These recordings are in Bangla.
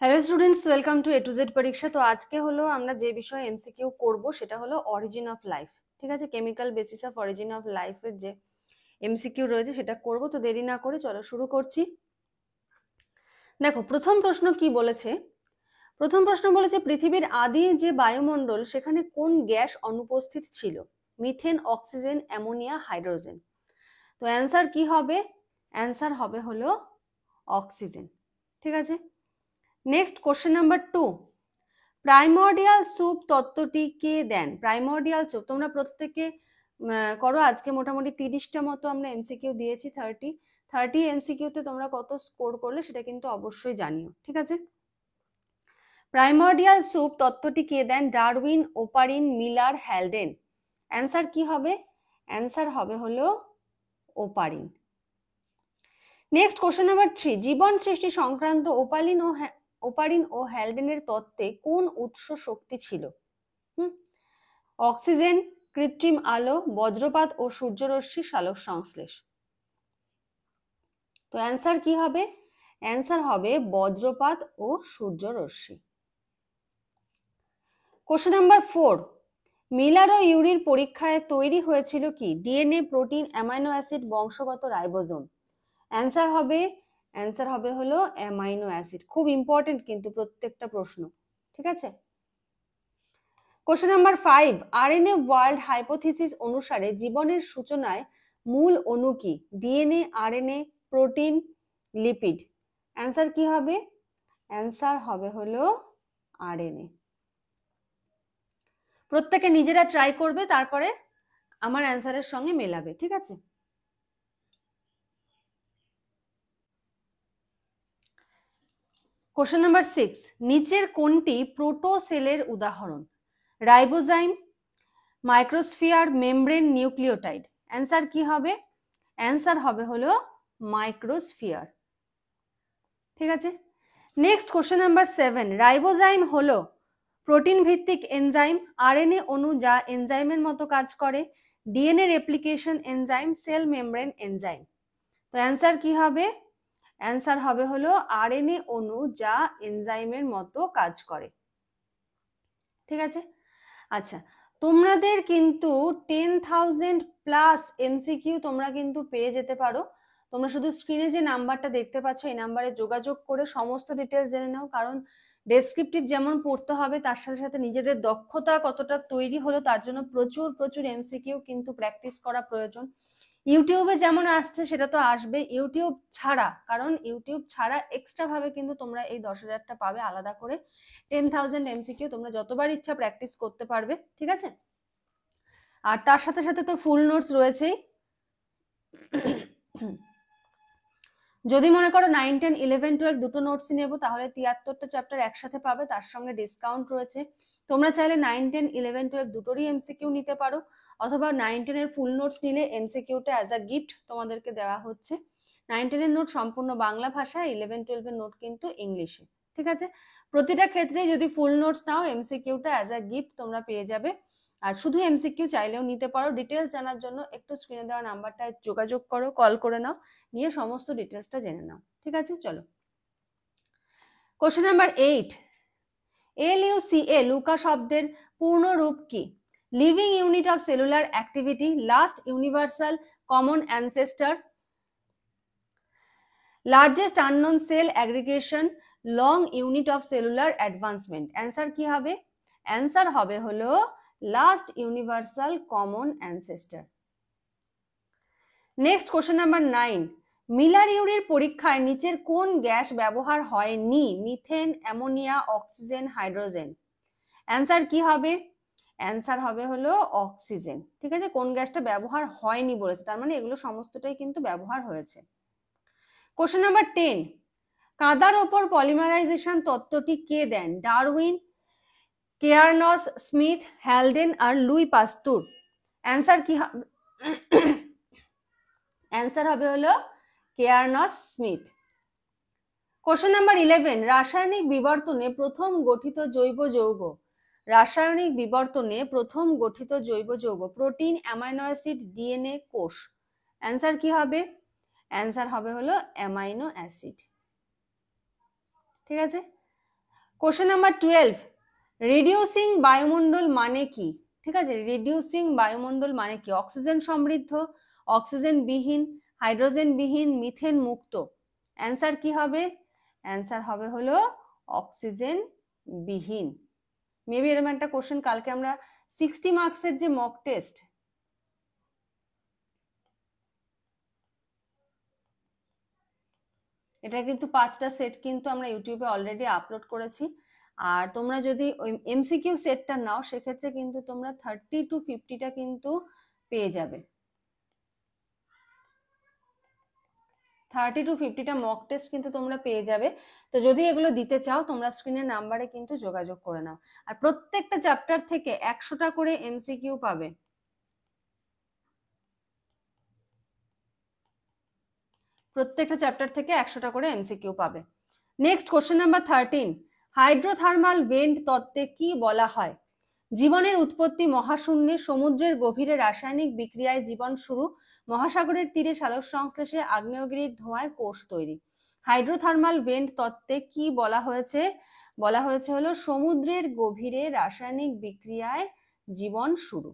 Hello students, welcome to A to Z পরীক্ষা। তো আজকে হলো আমরা যে বিষয়ে এমসিকিউ করব সেটা হলো অরিজিন অফ লাইফ। ঠিক আছে, chemical basis of origin of লাইফের যে এমসিকিউ রয়েছে সেটা করব। তো দেরি না করে চলো শুরু করছি। দেখো প্রথম প্রশ্ন কি বলেছে। প্রথম প্রশ্ন বলেছে পৃথিবীর আদি যে বায়ুমণ্ডল সেখানে কোন গ্যাস অনুপস্থিত ছিল? Methane, oxygen, ammonia, hydrogen. তো অ্যান্সার কি হবে? অ্যান্সার হবে হলো অক্সিজেন। ঠিক আছে, next question number 2। Primordial soup তত্ত্বটি কে দেন? প্রাইমর্ডিয়াল স্যুপ তোমরা প্রত্যেকে করো। আজকে মোটামুটি 30টা মতো আমরা এমসিকিউ দিয়েছি। 30 এমসিকিউতে তোমরা কত স্কোর করলে সেটা কিন্তু অবশ্যই জানিও। ঠিক আছে, প্রাইমর্ডিয়াল স্যুপ তত্ত্বটি কে দেন? Darwin, Oparin, Miller, Haldane. Answer কি হবে? অ্যান্সার হবে হলো ওপারিন। Next question number 3। জীবন সৃষ্টি সংক্রান্ত ওপারিন ও হ্যালডেনের তত্ত্বে কোন উৎস শক্তি ছিল? অক্সিজেন, কৃত্রিম আলো, বজ্রপাত ও সূর্যরশ্মি সালোক সংশ্লেষ। তো অ্যান্সার কি হবে? অ্যান্সার হবে বজ্রপাত ও সূর্যরশ্মি। Question number 4। মিলার ও ইউরির পরীক্ষায় তৈরি হয়েছিল কি? ডিএনএ, প্রোটিন, অ্যামাইনো অ্যাসিড, বংশগত রাইবোজোম। অ্যান্সার হবে হলো অ্যামাইনো অ্যাসিড। খুব ইম্পর্টেন্ট কিন্তু প্রত্যেকটা প্রশ্ন। ঠিক আছে, question number 5। RNA world hypothesis অনুসারে জীবনের সূচনায় মূল অণু কি? DNA, RNA, protein, lipid. Answer কি হবে? অ্যান্সার হবে হলো আরএনএ। প্রত্যেকে নিজেরা ট্রাই করবে, তারপরে আমার অ্যান্সারের সঙ্গে মেলাবে। ঠিক আছে, কোশ্চেন নাম্বার 6। নিচের কোনটি প্রোটোসেলের উদাহরণ? Ribozyme, microsphere, membrane, nucleotide. Answer কি হবে? অ্যান্সার হবে হলো মাইক্রোস্ফিয়ার। ঠিক আছে, নেক্সট কোশ্চেন নাম্বার 7। রাইবোজাইম হলো প্রোটিন ভিত্তিক এনজাইম, আরএনএ অণু যা এনজাইমের মতো কাজ করে, DNA replication enzyme, cell membrane enzyme. তো অ্যান্সার কি হবে? অ্যান্সার হবে হলো আরএনএ অণু যা এনজাইমের মতো কাজ করে। ঠিক আছে, আচ্ছা তোমাদের কিন্তু 10,000+ এমসিকিউ তোমরা কিন্তু পেয়ে যেতে পারো। তোমরা শুধু স্ক্রিনে যে নাম্বারটা দেখতে পাচ্ছ এই নাম্বারে যোগাযোগ করে সমস্ত ডিটেলস জেনে নাও। কারণ ডেসক্রিপটিভ যেমন পড়তে হবে তার সাথে সাথে নিজেদের দক্ষতা কতটা তৈরি হলো তার জন্য প্রচুর প্রচুর এমসিকিউ কিন্তু প্র্যাকটিস করা প্রয়োজন। ইউটিউবে যেমন আসছে সেটা তো আসবে, ইউটিউব ছাড়া, কারণ ইউটিউব ছাড়া এক্সট্রা ভাবে কিন্তু তোমরা এই 10,000টা পাবে আলাদা করে। 10,000 এমসিকিউ তোমরা যতবার ইচ্ছা প্র্যাকটিস করতে পারবে। ঠিক আছে, আর তার সাথে সাথে তো ফুল নোটস রয়েছেই। যদি মনে করো 9, 10, 11, 12 দুটো নোটসই নেবো তাহলে 73টা চ্যাপ্টার একসাথে পাবে, তার সঙ্গে ডিসকাউন্ট রয়েছে। তোমরা চাইলে 9, 10, 11, 12 দুটোরই এমসিকিউ নিতে পারো, অথবা 9, 10 এর ফুল নোটস নিলে এমসিকিউটা অ্যাজ আ গিফট তোমাদেরকে দেওয়া হচ্ছে। 9, 10 এর নোট সম্পূর্ণ বাংলা ভাষায়, 11, 12 এর নোট কিন্তু ইংলিশে। ঠিক আছে, প্রতিটা ক্ষেত্রে যদি ফুল নোটস নাও এমসিকিউটা অ্যাজ আ গিফট তোমরা পেয়ে যাবে। আর শুধু এমসিকিউ চাইলেও নিতে পারো। ডিটেলস জানার জন্য একটু স্ক্রিনে দেওয়া নাম্বারটায় যোগাযোগ করো, কল করে নাও, নিয়ে সমস্ত ডিটেলসটা জেনে নাও। ঠিক আছে, চলো কোশ্চেন নাম্বার 8। LUCA লুকা শব্দের পূর্ণ রূপ কি? Living unit of cellular activity, last universal common ancestor, largest unknown cell aggregation, long unit of cellular advancement. Answer কি হবে? অ্যান্সার হবে হলো last universal common ancestor. Next question number 9। Miller ইউরির পরীক্ষায় নিচের কোন গ্যাস ব্যবহার হয়নি? Methane, ammonia, oxygen, hydrogen. Answer কি হবে? অ্যান্সার হবে হলো অক্সিজেন। ঠিক আছে, কোন গ্যাসটা ব্যবহার হয়নি বলেছে, তার মানে এগুলো সমস্তটাই কিন্তু ব্যবহার হয়েছে। Question number 10। কাদার ওপর পলিমারাইজেশন তত্ত্বটি কে দেন? ডারউইন, কেয়ারনস, স্মিথ, হ্যালডেন আর লুই পাস্তুর। অ্যান্সার কি হবে? অ্যান্সার হবে হলো কেয়ারনস স্মিথ। Question number 11। রাসায়নিক বিবর্তনে প্রথম গঠিত জৈব যৌগ। রাসায়নিক বিবর্তনে প্রথম গঠিত জৈব যৌগ প্রোটিন, অ্যামাইনো অ্যাসিড, ডিএনএ, কোষ। অ্যান্সার কি হবে? অ্যান্সার হবে হলো অ্যামাইনো অ্যাসিড। ঠিক আছে, কোশ্চেন নাম্বার 12, রিডিউসিং বায়ুমণ্ডল মানে কি? ঠিক আছে, রিডিউসিং বায়ুমণ্ডল মানে কি? অক্সিজেন সমৃদ্ধ, অক্সিজেন বিহীন, হাইড্রোজেন বিহীন, মিথেন মুক্ত। অ্যান্সার কি হবে? অ্যান্সার হবে হলো অক্সিজেন বিহীন। মেবি এরকম একটা কোশ্চেন কালকে আমরা 60 মার্কসের যে মক টেস্ট, এটা কিন্তু 5টা সেট কিন্তু আমরা ইউটিউবে অলরেডি আপলোড করেছি। আর তোমরা যদি ওই এমসিকিউ সেটটা নাও সেক্ষেত্রে কিন্তু তোমরা 30 to 50টা কিন্তু পেয়ে যাবে। 30 to 50টা মক টেস্ট কিন্তু তোমরা পেয়ে যাবে। তো যদি এগুলো দিতে চাও তোমরা স্ক্রিনের নাম্বারে কিন্তু যোগাযোগ করে নাও। আর প্রত্যেকটা চ্যাপ্টার থেকে 100টা করে এমসিকিউ পাবে। প্রত্যেকটা চ্যাপ্টার থেকে 100টা করে এমসিকিউ পাবে। Next question number 13, hydrothermal vent তত্ত্বে কি বলা হয়? জীবনের উৎপত্তি মহাশূন্যে, সমুদ্রের গভীরে রাসায়নিক বিক্রিয়ায় জীবন শুরু, মহাসাগরের তীরে সালোক সংশ্লেষে আগ্নেয়গিরির ধোঁয়ায় কোষ তৈরি। হাইড্রোথার্মাল ভেন্ট তত্ত্বে কি বলা হয়েছে? বলা হয়েছে হলো সমুদ্রের গভীরে রাসায়নিক বিক্রিয়ায় জীবন শুরু।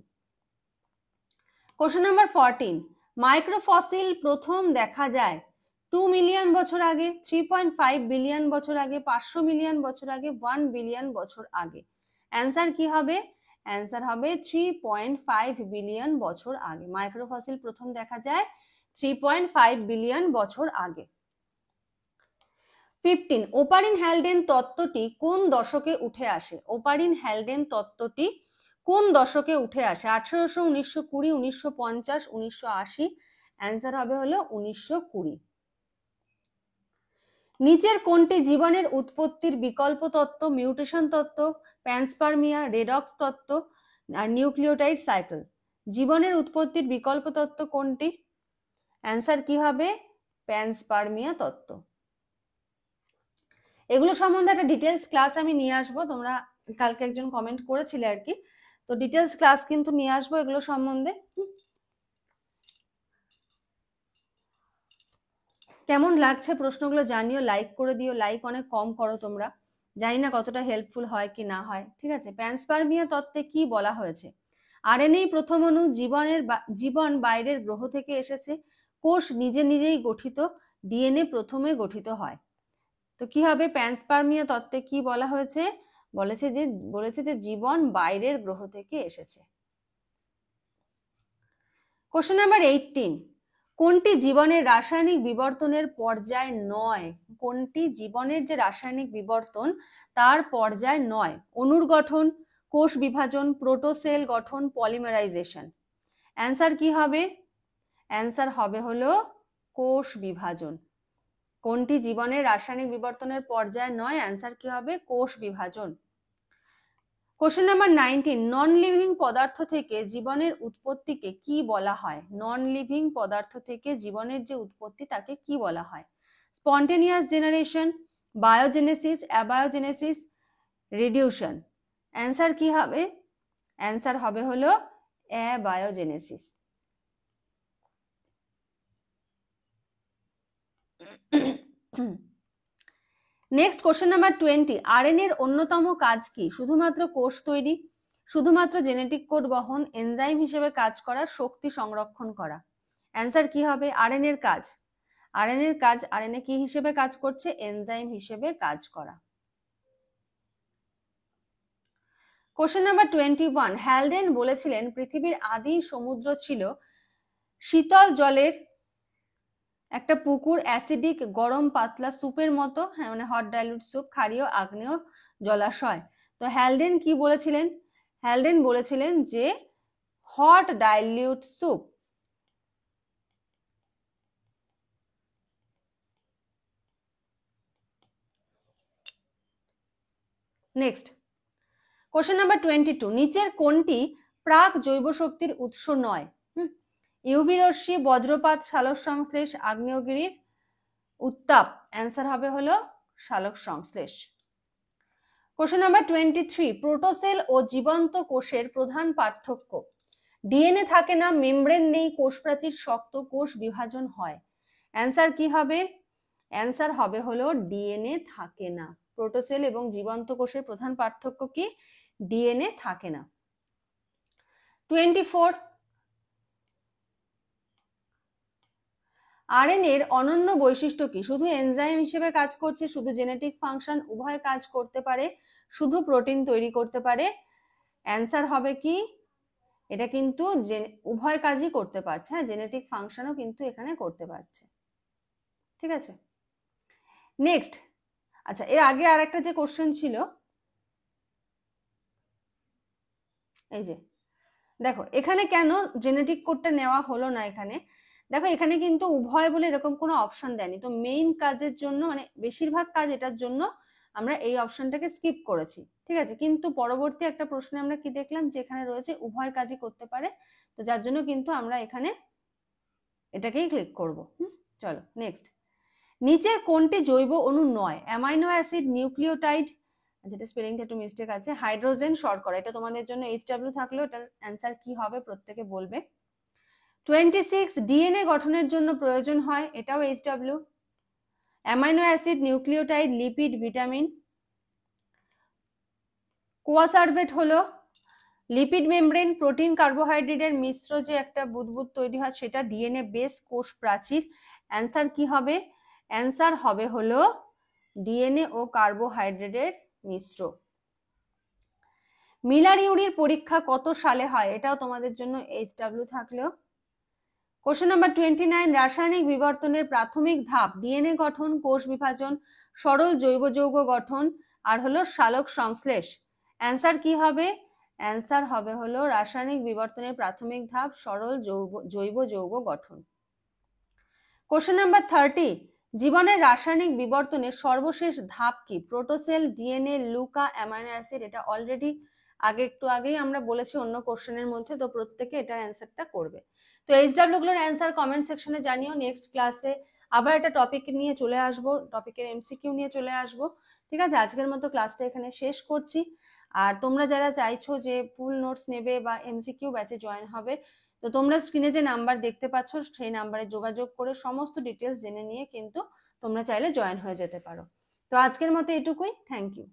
কোশ্চেন নাম্বার 14, মাইক্রোফসিল প্রথম দেখা যায় 2 মিলিয়ন বছর আগে, 3.5 বিলিয়ন বছর আগে, 500 মিলিয়ন বছর আগে, 1 বিলিয়ন বছর আগে। অ্যান্সার কি হবে? অ্যান্সার হবে 3.5 বিলিয়ন বছর আগে। মাইক্রোফসিল প্রথম দেখা যায় 3.5 বিলিয়ন বছর আগে। 15, ওপারিন হ্যালডেন তত্ত্বটি কোন দশকে উঠে আসে? ওপারিন হ্যালডেন তত্ত্বটি কোন দশকে উঠে আসে? 1800, 1920, 1950, 1980। অ্যান্সার হবে হলো 1920। নিচের কোনটি জীবনের উৎপত্তির বিকল্প তত্ত্ব? মিউটেশন তত্ত্ব, প্যানস্পার্মিয়া, রেডক্স তত্ত্ব আর নিউক্লিওটাইড সাইকেল। জীবনের উৎপত্তির বিকল্প তত্ত্ব কোনটি? অ্যান্সার কি হবে? প্যানস্পার্মিয়া তত্ত্ব। এগুলো সম্বন্ধে একটা ডিটেলস ক্লাস আমি নিয়ে আসবো। তোমরা কালকে একজন কমেন্ট করেছিলে আর কি, তো ডিটেলস ক্লাস কিন্তু নিয়ে আসবো এগুলো সম্বন্ধে। কেমন লাগছে প্রশ্নগুলো জানিও, লাইক করে দিও, লাইক অনেক কম করো তোমরা, জানি না কতটা হেল্পফুল হয় কি না হয়। ঠিক আছে, প্যানস্পার্মিয়া তত্ত্বে কি বলা হয়েছে? আরএনএ প্রথম অণু, জীবন বাইরের গ্রহ থেকে এসেছে, কোষ নিজে নিজেই গঠিত, ডিএনএ প্রথমে গঠিত হয়। তো কি হবে? প্যানস্পার্মিয়া তত্ত্বে কি বলা হয়েছে? বলেছে যে জীবন বাইরের গ্রহ থেকে এসেছে। কোশ্চেন নাম্বার 18, কোনটি জীবনের রাসায়নিক বিবর্তনের পর্যায় নয়? কোনটি জীবনের যে রাসায়নিক বিবর্তন তার পর্যায় নয়? অণুর গঠন, কোষ বিভাজন, প্রোটোসেল গঠন, পলিমারাইজেশন। অ্যান্সার কি হবে? অ্যান্সার হবে হলো কোষ বিভাজন। কোনটি জীবনের রাসায়নিক বিবর্তনের পর্যায় নয়? অ্যান্সার কি হবে? কোষ বিভাজন। কোশ্চেন নাম্বার 19, নন লিভিং পদার্থ থেকে জীবনের উৎপত্তিকে কি বলা হয়? নন লিভিং পদার্থ থেকে জীবনের যে উৎপত্তি তাকে কি বলা হয়? Spontaneous generation, biogenesis, অ্যাবায়োজেনেসিস, রিডিউশন। অ্যান্সার কি হবে? অ্যান্সার হবে হলো অ্যাবায়োজেনেসিস। নেক্সট কোশ্চেন নাম্বার 20, আরএনএর অন্যতম কাজ কি? শুধুমাত্র কোষ তৈরি, শুধুমাত্র জেনেটিক কোড বহন, এনজাইম হিসেবে কাজ করা, শক্তি সংরক্ষণ করা। অ্যান্সার কি হবে? আরএনএর কাজ, আরএনএর কাজ, আরএনএ কি হিসেবে কাজ করছে? এনজাইম হিসেবে কাজ করা। কোশ্চেন নাম্বার 21, হ্যালডেন বলেছিলেন পৃথিবীর আদি সমুদ্র ছিল শীতল জলের একটা পুকুর, অ্যাসিডিক গরম পাতলা স্যুপের মতো, হ্যাঁ মানে হট ডাইলুট স্যুপ, ক্ষারীয় আগ্নেয় জলাশয়। তো হ্যালডেন কি বলেছিলেন? হ্যালডেন বলেছিলেন যে hot dilute soup. Next question number 22, নিচের কোনটি প্রাক জৈব শক্তির উৎস নয়? ইউভি রশ্মি, বজ্রপাত, সালোক সংশ্লেষ, আগ্নেয়গিরির উত্তাপ। অ্যান্সার হবে হলো সালোক সংশ্লেষ। কোশ্চেন নাম্বার 23, প্রোটোসেল ও জীবন্ত কোষের প্রধান পার্থক্য? ডিএনএ থাকে না, মেমব্রেন নেই, কোষ প্রাচীর শক্ত, কোষ বিভাজন হয়। অ্যান্সার কি হবে? অ্যান্সার হবে হলো ডিএনএ থাকে না। প্রোটোসেল এবং জীবন্ত কোষের প্রধান পার্থক্য কি? ডিএনএ থাকে না। 24 আরএনএ এর অনন্য বৈশিষ্ট্য কি? শুধু এনজাইম হিসেবে কাজ করছে, শুধু জেনেটিক ফাংশন, উভয় কাজ করতে পারে, শুধু প্রোটিন তৈরি করতে পারে? অ্যান্সার হবে কি? এটা কিন্তু উভয় কাজই করতে পারছে, হ্যাঁ, জেনেটিক ফাংশনও কিন্তু এখানে করতে পারছে। ঠিক আছে, নেক্সট। আচ্ছা, এর আগে আর একটা যে কোশ্চেন ছিল, এই যে দেখো এখানে কেন জেনেটিক কোডটা নেওয়া হলো না? এখানে দেখো, এখানে কিন্তু উভয় বলে এরকম কোনো অপশন দেয়নি। তো মেইন কাজের জন্য, মানে বেশিরভাগ কাজ এটার জন্য আমরা এই অপশনটাকে স্কিপ করেছি। ঠিক আছে, কিন্তু পরবর্তী একটা প্রশ্নে আমরা কি দেখলাম, যে এখানে রয়েছে উভয় কাজই করতে পারে, তো যার জন্য কিন্তু আমরা এখানে এটাকেই ক্লিক করব। চলো নেক্সট। নিচের কোনটি জৈব অণু নয়? অ্যামাইনো অ্যাসিড, নিউক্লিওটাইড, যেটা স্পেলিংটা একটু মিস্টেক আছে, হাইড্রোজেন, শর্করা। এটা তোমাদের জন্য এইচডব্লিউ থাকলো, এটার অ্যান্সার কি হবে প্রত্যেকে বলবে। 26 ডিএনএ গঠনের জন্য প্রয়োজন হয়, এটাও HW. Amino acid, nucleotide, lipid, vitamin. Coacervate হলো লিপিড মেমব্রেন, প্রোটিন কার্বোহাইড্রেটের মিশ্র যে একটা বুদবুদ তৈরি হয়, সেটা ডিএনএ বেস, কোষ প্রাচীর। অ্যান্সার কি হবে? অ্যান্সার হবে হলো ডিএনএ ও কার্বোহাইড্রেটের মিশ্র। মিলার ইউরির পরীক্ষা কত সালে হয়? এটাও তোমাদের জন্য এইচডব্লিউ থাকলেও। কোশ্চেন নাম্বার 29, রাসায়নিক বিবর্তনের প্রাথমিক ধাপ ডিএনএ গঠন, কোষ বিভাজন, সরল জৈব যৌগ গঠন, আর হলো সালোক সংশ্লেষ। অ্যান্সার কি হবে? অ্যান্সার হবে হলো রাসায়নিক বিবর্তনের প্রাথমিক ধাপ সরল জৈব যৌগ গঠন। কোশ্চেন নাম্বার 30, জীবনের রাসায়নিক বিবর্তনের সর্বশেষ ধাপ কি? Protocell, DNA, LUCA, amino acid. এটা অলরেডি একটু আগেই আমরা বলেছি অন্য কোশ্চেনের মধ্যে, তো প্রত্যেকে এটার অ্যান্সারটা করবে। তো এইচডব্লিউ গুলোর অ্যান্সার কমেন্ট সেকশনে জানিও। নেক্সট ক্লাসে আবার একটা টপিক নিয়ে চলে আসবো, টপিকের এমসিকিউ নিয়ে চলে আসবো। ঠিক আছে, আজকের মতো ক্লাসটা এখানে শেষ করছি। আর তোমরা যারা চাইছো যে ফুল নোটস নেবে বা এমসিকিউ ব্যাচে জয়েন হবে, তো তোমরা স্ক্রিনে যে নাম্বার দেখতে পাচ্ছ, সেই নাম্বারে যোগাযোগ করে সমস্ত ডিটেলস জেনে নিয়ে কিন্তু তোমরা চাইলে জয়েন হয়ে যেতে পারো। তো আজকের মতো এটুকুই, থ্যাংক ইউ।